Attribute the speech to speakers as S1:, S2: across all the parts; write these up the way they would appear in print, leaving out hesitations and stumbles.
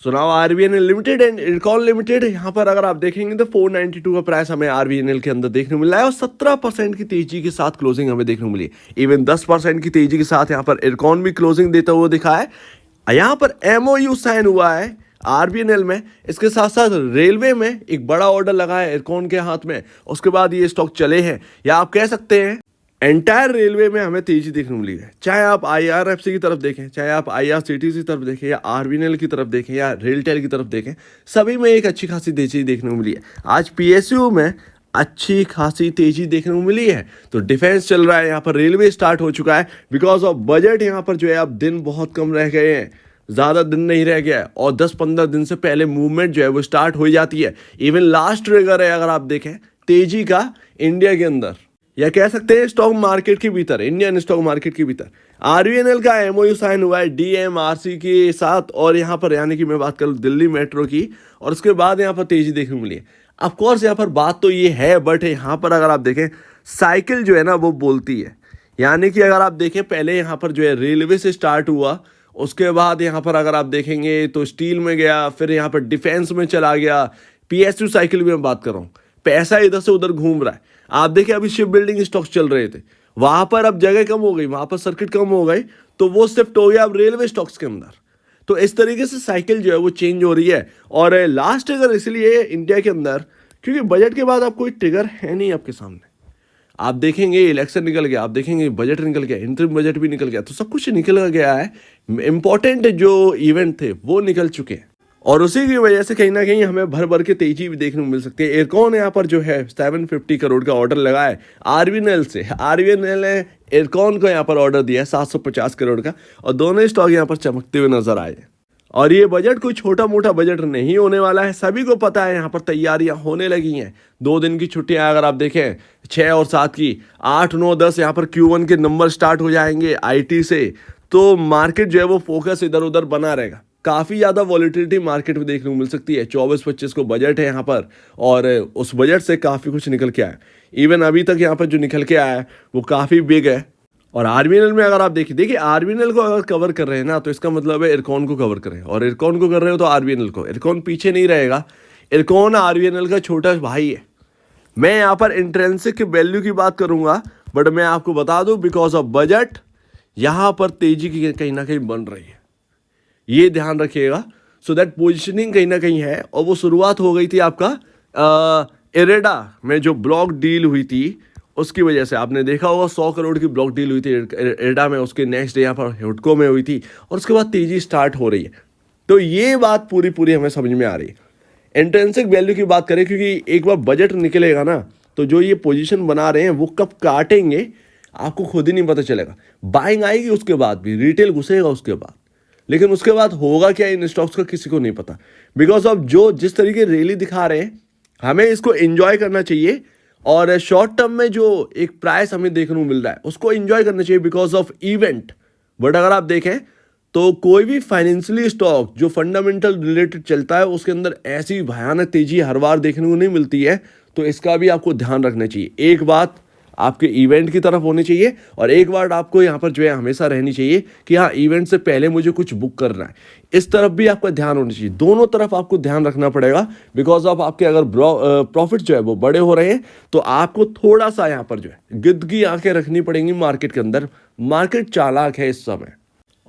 S1: सुनाओ RBNL limited and IRCON limited, यहाँ पर अगर आप देखेंगे तो 492 का प्राइस हमें आरबीएनएल के अंदर देखने को मिला है और 17% की तेजी के साथ क्लोजिंग हमें देखने को मिली है। इवन 10% की तेजी के साथ यहाँ पर इरकॉन भी क्लोजिंग देता हुआ दिखा है। यहाँ पर एमओयू साइन हुआ है आरबीएनएल में, इसके साथ साथ रेलवे में एक बड़ा ऑर्डर लगा है इरकॉन के हाथ में, उसके बाद ये स्टॉक चले हैं, या आप कह सकते हैं एंटायर रेलवे में हमें तेजी देखने को मिली है। चाहे आप आईआरएफसी की तरफ देखें, चाहे आप आईआरसीटीसी की तरफ देखें, या आरबीएनएल की तरफ देखें, या रेलटेल की तरफ देखें, सभी में एक अच्छी खासी तेजी देखने को मिली है। आज पीएसयू में अच्छी खासी तेजी देखने को मिली है। तो डिफेंस चल रहा है, यहाँ पर रेलवे स्टार्ट हो चुका है बिकॉज ऑफ बजट। यहाँ पर जो है अब दिन बहुत कम रह गए हैं, ज़्यादा दिन नहीं रह गया है, और 10-15 दिन से पहले मूवमेंट जो है वो स्टार्ट हो जाती है। इवन लास्ट ट्रिगर है अगर आप देखें तेजी का इंडिया के अंदर, या कह सकते हैं स्टॉक मार्केट के भीतर, इंडियन स्टॉक मार्केट के भीतर आरबीएनएल का एमओयू साइन हुआ है डीएमआरसी के साथ, और यहाँ पर यानी कि मैं बात करूँ दिल्ली मेट्रो की, और उसके बाद यहाँ पर तेजी देखने को मिली है। ऑफकोर्स यहाँ पर बात तो ये है, बट यहाँ पर अगर आप देखें साइकिल जो है ना वो बोलती है, यानी कि अगर आप देखें पहले यहाँ पर जो है रेलवे से स्टार्ट हुआ, उसके बाद यहाँ पर अगर आप देखेंगे तो स्टील में गया, फिर यहाँ पर डिफेंस में चला गया। पीएसयू साइकिल भी मैं बात कर रहा हूँ, पैसा इधर से उधर घूम रहा है। आप देखिए अभी शिप बिल्डिंग स्टॉक्स चल रहे थे, वहां पर अब जगह कम हो गई, वहां पर सर्किट कम हो गई, तो वो शिफ्ट हो गया अब रेलवे स्टॉक्स के अंदर। तो इस तरीके से साइकिल जो है वो चेंज हो रही है। और लास्ट ट्रिगर इसलिए इंडिया के अंदर क्योंकि बजट के बाद अब कोई ट्रिगर है नहीं आपके सामने। आप देखेंगे इलेक्शन निकल गया, आप देखेंगे बजट निकल गया, इंटरिम बजट भी निकल गया, तो सब कुछ निकल गया है। इंपॉर्टेंट जो इवेंट थे वो निकल चुके हैं, और उसी की वजह से कहीं ना कहीं हमें भर भर के तेजी भी देखने को मिल सकती है। इरकॉन यहाँ पर जो है 750 करोड़ का ऑर्डर लगा है आरबीएनएल से। आरबीएनएल ने इरकॉन को यहाँ पर ऑर्डर दिया है 750 करोड़ का, और दोनों स्टॉक यहाँ पर चमकते हुए नजर आए। और ये बजट कोई छोटा मोटा बजट नहीं होने वाला है, सभी को पता है। यहाँ पर तैयारियां होने लगी हैं, 2 दिन की छुट्टियां अगर आप देखें 6 और 7 की, 8, 9, 10 यहाँ पर Q1 के नंबर स्टार्ट हो जाएंगे आईटी से, तो मार्केट जो है वो फोकस इधर उधर बना रहेगा। काफ़ी ज़्यादा वॉलिटिलिटी मार्केट में देखने को मिल सकती है। 24-25 को बजट है यहाँ पर, और उस बजट से काफ़ी कुछ निकल के आया। इवन अभी तक यहाँ पर जो निकल के आया है वो काफ़ी बिग है। और आरबीएनएल में अगर आप देखिए आरबीएनएल को अगर कवर कर रहे हैं ना, तो इसका मतलब है इरकॉन को कवर कर रहे हैं, और इरकॉन को कर रहे हो तो आरबीएनएल को। इरकॉन पीछे नहीं रहेगा, इरकॉन आरबीएनएल का छोटा भाई है। मैं यहाँ पर इंट्रेंसिक वैल्यू की बात करूंगा, बट मैं आपको बता दूं बिकॉज ऑफ बजट यहाँ पर तेजी की कहीं ना कहीं बन रही है, ये ध्यान रखिएगा। सो दैट पोजिशनिंग कहीं ना कहीं है, और वो शुरुआत हो गई थी आपका इरेडा में जो ब्लॉक डील हुई थी, उसकी वजह से आपने देखा होगा 100 करोड़ की ब्लॉक डील हुई थी इरेडा में, उसके नेक्स्ट डे यहाँ पर हिडको में हुई थी, और उसके बाद तेजी स्टार्ट हो रही है। तो ये बात पूरी हमें समझ में आ रही है। इंट्रिंसिक वैल्यू की बात करें, क्योंकि एक बार बजट निकलेगा ना, तो जो ये पोजीशन बना रहे हैं वो कब काटेंगे आपको खुद ही नहीं पता चलेगा। बाइंग आएगी उसके बाद भी, रिटेल घुसेगा उसके बाद, लेकिन उसके बाद होगा क्या इन स्टॉक्स का किसी को नहीं पता। बिकॉज ऑफ जो जिस तरीके रैली दिखा रहे हैं, हमें इसको एंजॉय करना चाहिए, और शॉर्ट टर्म में जो एक प्राइस हमें देखने को मिल रहा है उसको एंजॉय करना चाहिए बिकॉज ऑफ इवेंट। बट अगर आप देखें तो कोई भी फाइनेंशियली स्टॉक जो फंडामेंटल रिलेटेड चलता है, उसके अंदर ऐसी भयानक तेजी हर बार देखने को नहीं मिलती है। तो इसका भी आपको ध्यान रखना चाहिए। एक बात आपके इवेंट की तरफ होनी चाहिए, और एक बार आपको यहाँ पर जो है हमेशा रहनी चाहिए कि हाँ इवेंट से पहले मुझे कुछ बुक करना है। इस तरफ भी आपका ध्यान होना चाहिए, दोनों तरफ आपको ध्यान रखना पड़ेगा। बिकॉज ऑफ आपके अगर प्रॉफिट जो है वो बड़े हो रहे हैं, तो आपको थोड़ा सा यहाँ पर जो है गिद्ध की आंखें रखनी पड़ेंगी मार्केट के अंदर। मार्केट चालाक है इस समय।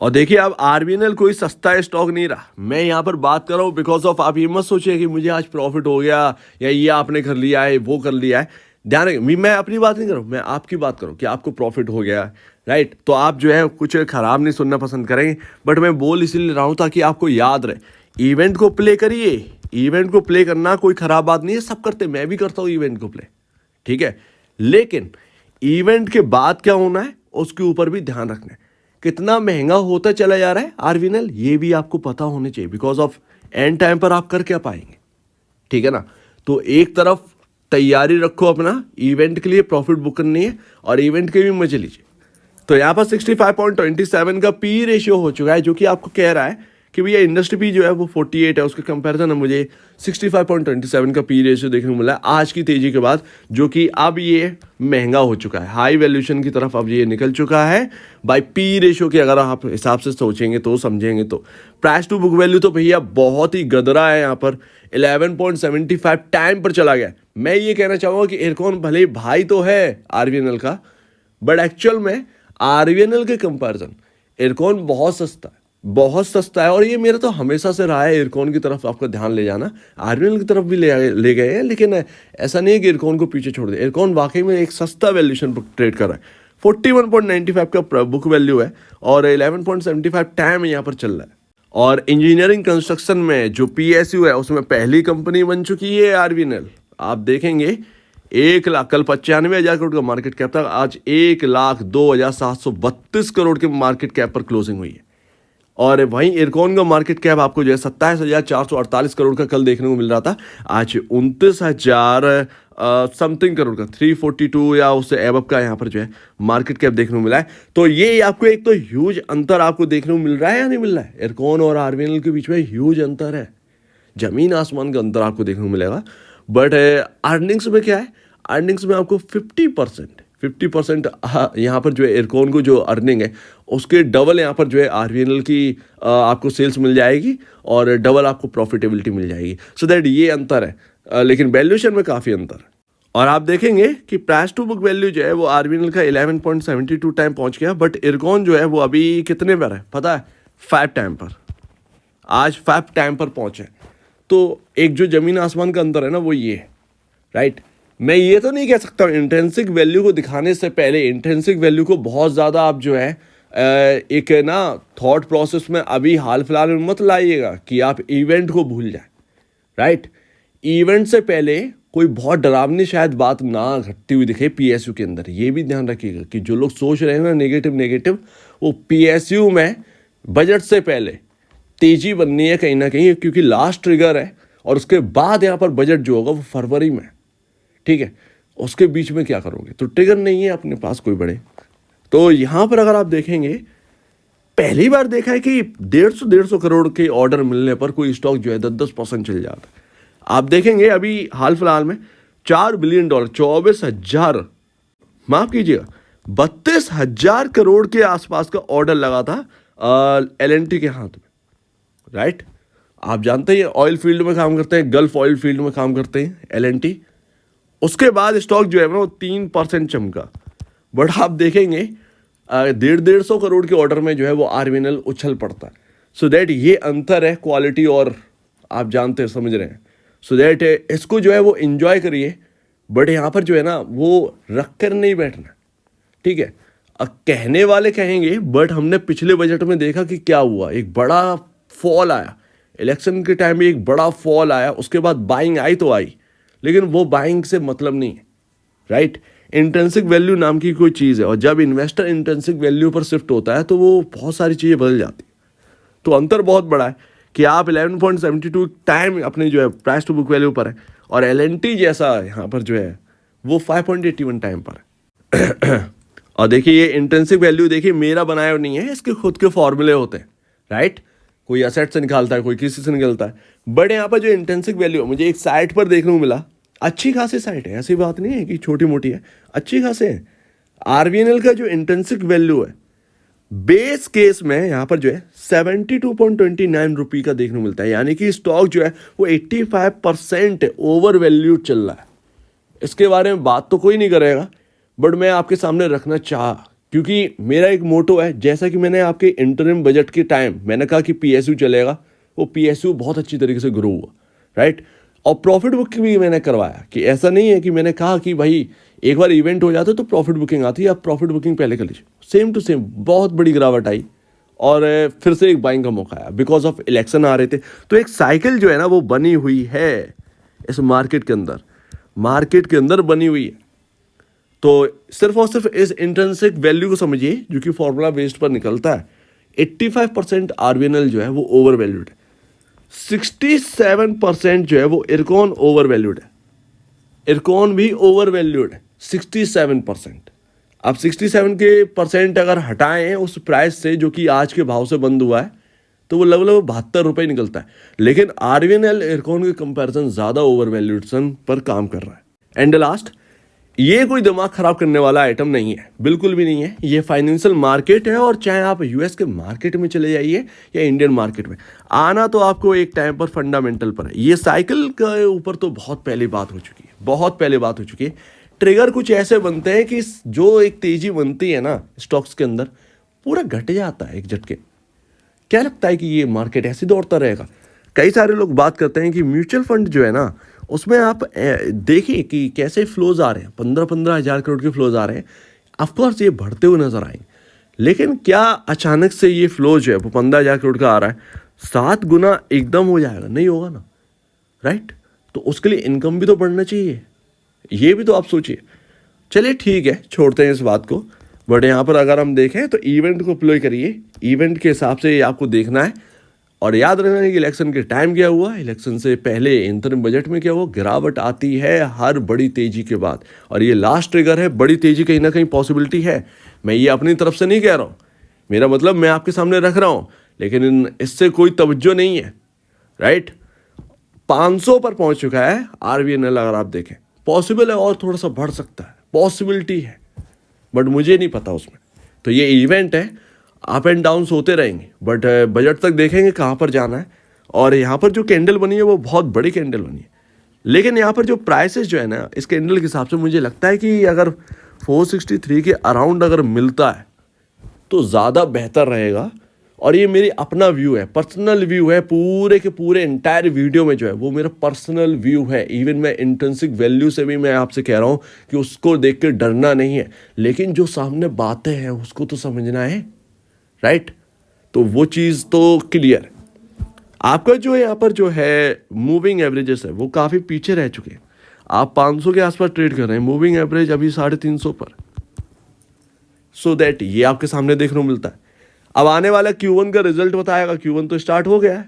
S1: और देखिए अब आरबीएनएल कोई सस्ता स्टॉक नहीं रहा, मैं यहाँ पर बात कर रहा हूँ बिकॉज ऑफ आप ये मत सोचिए कि मुझे आज प्रॉफिट हो गया, या ये आपने कर लिया है, वो कर लिया है। ध्यान रखिए, मैं अपनी बात नहीं कर रहा हूँ, मैं आपकी बात करूँ कि आपको प्रॉफिट हो गया, राइट। तो आप जो है कुछ खराब नहीं सुनना पसंद करेंगे, बट मैं बोल इसीलिए रहा हूँ ताकि आपको याद रहे। इवेंट को प्ले करिए, इवेंट को प्ले करना कोई खराब बात नहीं है, सब करते, मैं भी करता हूँ इवेंट को प्ले, ठीक है। लेकिन इवेंट के बाद क्या होना है उसके ऊपर भी ध्यान रखना है। कितना महंगा होता चला जा रहा है आरबीएनएल, ये भी आपको पता होना चाहिए, बिकॉज ऑफ एंड टाइम पर आप कर क्या पाएंगे, ठीक है ना। तो एक तरफ तैयारी रखो अपना, इवेंट के लिए प्रॉफिट बुक करनी है, और इवेंट के भी मजे लीजिए। तो यहाँ पर 65.27 का पी रेशियो हो चुका है, जो कि आपको कह रहा है कि कि भैया इंडस्ट्री पी जो है वो 48 है, उसके कंपैरिजन में मुझे 65.27 का पी रेशियो देखने को मिला है आज की तेजी के बाद, जो कि अब ये महंगा हो चुका है, हाई वैल्यूएशन की तरफ अब ये निकल चुका है बाय पी रेशियो के अगर आप हिसाब से सोचेंगे तो समझेंगे तो। प्राइस टू बुक वैल्यू तो भैया बहुत ही गदरा है, यहाँ पर 11.75 टाइम पर चला गया। मैं ये कहना चाहूँगा कि इरकॉन भले भाई तो है आरवीएनएल का, बट एक्चुअल में आरवीएनएल के कंपैरिजन इरकॉन बहुत सस्ता है, बहुत सस्ता है। और ये मेरा तो हमेशा से रहा है इरकॉन की तरफ आपका ध्यान ले जाना, आरवीएनएल की तरफ भी ले गए हैं, लेकिन ऐसा नहीं है कि इरकॉन को पीछे छोड़ दे। इरकॉन वाकई में एक सस्ता वैल्यूएशन पर ट्रेड कर रहा है, 41.95 का बुक वैल्यू है और 11.75 टाइम यहाँ पर चल रहा है। और इंजीनियरिंग कंस्ट्रक्शन में जो पीएसयू है उसमें पहली कंपनी बन चुकी है आरवीएनएल। आप देखेंगे 1 लाख, कल 95,000 करोड़ का मार्केट कैप था, आज 1,02,732 करोड़ के मार्केट कैप पर क्लोजिंग हुई है। और वहीं इरकॉन का मार्केट कैप आपको जो है 27,448 करोड़ का कल देखने को मिल रहा था, आज 29,000 समथिंग करोड़ का 342 या उससे एबव का यहाँ पर जो है मार्केट कैप देखने को मिला है। तो ये आपको एक तो ह्यूज अंतर आपको देखने को मिल रहा है या नहीं मिल रहा है, इरकॉन और आरवीएनएल के बीच में ह्यूज अंतर है, जमीन आसमान का अंतर आपको देखने को मिलेगा। बट अर्निंग्स में क्या है, अर्निंग्स में आपको 50% यहाँ पर जो है इरकॉन को जो अर्निंग है उसके डबल यहाँ पर जो है आरवीएनएल की आपको सेल्स मिल जाएगी और डबल आपको प्रॉफिटेबिलिटी मिल जाएगी। सो दैट ये अंतर है, लेकिन वैल्यूएशन में काफ़ी अंतर है। और आप देखेंगे कि प्राइस टू बुक वैल्यू जो है वो आरवीएनएल का 11.72 टाइम पहुँच गया, बट इरकॉन जो है वो अभी कितने पर है पता है, 5 टाइम पर, आज 5 टाइम पर पहुँचे। तो एक जो ज़मीन आसमान का अंतर है ना वो ये है, राइट। मैं ये तो नहीं कह सकता हूँ इंट्रिंसिक वैल्यू को दिखाने से पहले इंट्रिंसिक वैल्यू को बहुत ज़्यादा आप जो है एक ना थॉट प्रोसेस में अभी हाल फिलहाल में मत लाइएगा कि आप इवेंट को भूल जाए, राइट। इवेंट से पहले कोई बहुत डरावनी शायद बात ना घटती हुई दिखे पीएसयू के अंदर, ये भी ध्यान रखिएगा कि जो लोग सोच रहे हैं ना नेगेटिव, वो पीएसयू में बजट से पहले तेजी बननी है कहीं ना कहीं, क्योंकि लास्ट ट्रिगर है और उसके बाद यहाँ पर बजट जो होगा वो फरवरी में, ठीक है। उसके बीच में क्या करोगे, तो ट्रिगर नहीं है अपने पास कोई बड़े। तो यहाँ पर अगर आप देखेंगे पहली बार देखा है कि 150 करोड़ के ऑर्डर मिलने पर कोई स्टॉक जो है 10% चल जाता है। आप देखेंगे अभी हाल फिलहाल में $4 बिलियन 24,000 माफ कीजिएगा 32,000 करोड़ के आसपास का ऑर्डर लगा था एलएनटी के हाथ में, राइट। आप जानते हैं ऑयल फील्ड में काम करते हैं, गल्फ ऑयल फील्ड में काम करते हैं एलएनटी। उसके बाद स्टॉक जो है ना वो 3% चमका, बट आप देखेंगे 150 करोड़ के ऑर्डर में जो है वो आरवीएनएल उछल पड़ता है। सो दैट ये अंतर है क्वालिटी और आप जानते हैं समझ रहे हैं। सो दैट इसको जो है वो एंजॉय करिए, बट यहाँ पर जो है ना वो रख कर नहीं बैठना, ठीक है। अब कहने वाले कहेंगे बट हमने पिछले बजट में देखा कि क्या हुआ, एक बड़ा फॉल आया, इलेक्शन के टाइम में एक बड़ा फॉल आया, उसके बाद बाइंग आई तो आई, लेकिन वो बाइंग से मतलब नहीं है, राइट। इंट्रिंसिक वैल्यू नाम की कोई चीज़ है और जब इन्वेस्टर इंट्रिंसिक वैल्यू पर शिफ्ट होता है तो वो बहुत सारी चीज़ें बदल जाती है। तो अंतर बहुत बड़ा है कि आप 11.72 टाइम अपने जो है प्राइस टू बुक वैल्यू पर है और एलएनटी जैसा यहाँ पर जो है वो 5.81 टाइम पर है। और देखिए ये इंट्रिंसिक वैल्यू देखिए मेरा बनाया नहीं है, इसके खुद के फॉर्मूले होते हैं, राइट। कोई एसेट से निकालता है, कोई किसी से निकलता है, बट यहाँ पर जो इंट्रिंसिक वैल्यू मुझे एक साइट पर देखने को मिला, अच्छी खासी साइट है, ऐसी बात नहीं है कि छोटी मोटी है, अच्छी खासी है। आरवीएनएल का जो इंट्रिंसिक वैल्यू है बेस केस में यहाँ पर जो है 72.29 रुपये का देखने को मिलता है, यानी कि स्टॉक जो है वो 85% ओवर वैल्यू चल रहा है। इसके बारे में बात तो कोई नहीं करेगा, बट मैं आपके सामने रखना चाहा क्योंकि मेरा एक मोटो है, जैसा कि मैंने आपके इंटरिम बजट के टाइम मैंने कहा कि पीएसयू चलेगा, वो पीएसयू बहुत अच्छी तरीके से ग्रो हुआ, राइट। और प्रॉफिट बुकिंग भी मैंने करवाया कि ऐसा नहीं है कि मैंने कहा कि भाई एक बार इवेंट हो जाता है तो प्रॉफिट बुकिंग आती है, आप प्रॉफिट बुकिंग पहले कर लीजिए, सेम टू सेम बहुत बड़ी गिरावट आई और फिर से एक बाइंग का मौका आया बिकॉज ऑफ इलेक्शन आ रहे थे। तो एक साइकिल जो है ना वो बनी हुई है इस मार्केट के अंदर बनी हुई है। तो सिर्फ और सिर्फ इस इंट्रिंसिक वैल्यू को समझिए जो कि फॉर्मूला बेस्ड पर निकलता है। 85% आरवीएनएल जो है वो ओवर वैल्यूड है, 67% जो है वो इरकॉन ओवर वैल्यूड है, इरकॉन भी ओवर वैल्यूड है 67%। अब 67 के % अगर हटाएं उस प्राइस से जो कि आज के भाव से बंद हुआ है, तो वो लगभग 72 रुपये निकलता है। लेकिन आरवीएनएल इरकॉन के कंपैरिजन ज़्यादा ओवर वैल्यूएशन पर काम कर रहा है। एंड लास्ट, ये कोई दिमाग खराब करने वाला आइटम नहीं है, बिल्कुल भी नहीं है। ये फाइनेंशियल मार्केट है, और चाहे आप यूएस के मार्केट में चले जाइए या इंडियन मार्केट में, आना तो आपको एक टाइम पर फंडामेंटल पर है। ये साइकिल के ऊपर तो बहुत पहले बात हो चुकी है, बहुत पहले बात हो चुकी है। ट्रिगर कुछ ऐसे बनते हैं कि जो एक तेजी बनती है ना स्टॉक्स के अंदर, पूरा घट जाता है एक झटके। क्या लगता है कि ये मार्केट ऐसे दौड़ता रहेगा? कई सारे लोग बात करते हैं कि म्यूचुअल फंड जो है ना, उसमें आप देखिए कि कैसे फ्लोज आ रहे हैं, 15-15 हज़ार करोड़ के फ्लोज आ रहे हैं। ऑफकोर्स ये बढ़ते हुए नजर आएंगे, लेकिन क्या अचानक से ये फ्लो जो है वो 15,000 करोड़ का आ रहा है 7 गुना एकदम हो जाएगा? नहीं होगा ना, राइट? तो उसके लिए इनकम भी तो बढ़ना चाहिए, ये भी तो आप सोचिए। चलिए ठीक है, छोड़ते हैं इस बात को। बट यहाँ पर अगर हम देखें तो इवेंट को अप्लाई करिए, इवेंट के हिसाब से ये आपको देखना है। और याद रखना है कि इलेक्शन के टाइम क्या हुआ, इलेक्शन से पहले इंटरिम बजट में क्या हुआ, गिरावट आती है हर बड़ी तेजी के बाद, और ये लास्ट ट्रिगर है। बड़ी तेजी कहीं ना कहीं पॉसिबिलिटी है, मैं ये अपनी तरफ से नहीं कह रहा हूँ, मेरा मतलब मैं आपके सामने रख रहा हूँ, लेकिन इससे कोई तवज्जो नहीं है, राइट? 500 पर पहुंच चुका है आरवीएनएल, अगर आप देखें पॉसिबल है और थोड़ा सा बढ़ सकता है, पॉसिबिलिटी है, बट मुझे नहीं पता उसमें। तो ये इवेंट है, अप एंड डाउन्स होते रहेंगे, बट बजट तक देखेंगे कहाँ पर जाना है। और यहाँ पर जो कैंडल बनी है वो बहुत बड़ी कैंडल बनी है, लेकिन यहाँ पर जो प्राइसेस जो है ना, इस कैंडल के हिसाब से मुझे लगता है कि अगर 463 के अराउंड अगर मिलता है तो ज़्यादा बेहतर रहेगा। और ये मेरी अपना व्यू है, पर्सनल व्यू है, पूरे के पूरे एंटायर वीडियो में जो है वो मेरा पर्सनल व्यू है। इवन मैं इंट्रिंसिक वैल्यू से भी मैं आपसे कह रहा हूँ कि उसको देख के डरना नहीं है, लेकिन जो सामने बातें हैं उसको तो समझना है, राइट? तो वो चीज़ तो क्लियर है। आपका जो यहाँ पर जो है मूविंग एवरेजेस है वो काफ़ी पीछे रह चुके हैं। आप 500 के आसपास ट्रेड कर रहे हैं, मूविंग एवरेज अभी 350 पर। सो दैट ये आपके सामने देखने को मिलता है। अब आने वाला Q1 का रिजल्ट बताएगा, Q1 तो स्टार्ट हो गया है,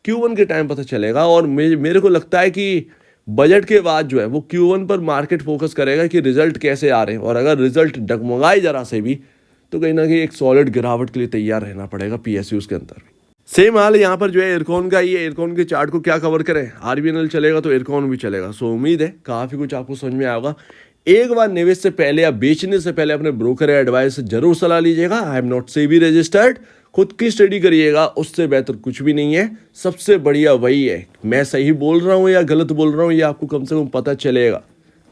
S1: Q1 के टाइम पता चलेगा। और मेरे को लगता है कि बजट के बाद जो है वो Q1 पर मार्केट फोकस करेगा कि रिजल्ट कैसे आ रहे हैं, और अगर रिजल्ट डगमगाए जरा से भी तो कहीं ना कहीं एक सॉलिड गिरावट के लिए तैयार रहना पड़ेगा PSUs के अंदर भी। सेम हाल यहाँ पर जो है इरकॉन का, ये इरकॉन के चार्ट को क्या कवर करें, आरवीएनएल चलेगा तो इरकॉन भी चलेगा। सो उम्मीद है काफ़ी कुछ आपको समझ में आएगा। एक बार निवेश से पहले या बेचने से पहले अपने ब्रोकर या एडवाइस से जरूर सलाह लीजिएगा। I am not SEBI registered, खुद की स्टडी करिएगा, उससे बेहतर कुछ भी नहीं है। सबसे बढ़िया वही है, मैं सही बोल रहा हूँ या गलत बोल रहा हूँ ये आपको कम से कम पता चलेगा।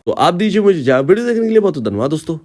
S1: तो आप दीजिए मुझे वीडियो देखने के लिए बहुत धन्यवाद दोस्तों।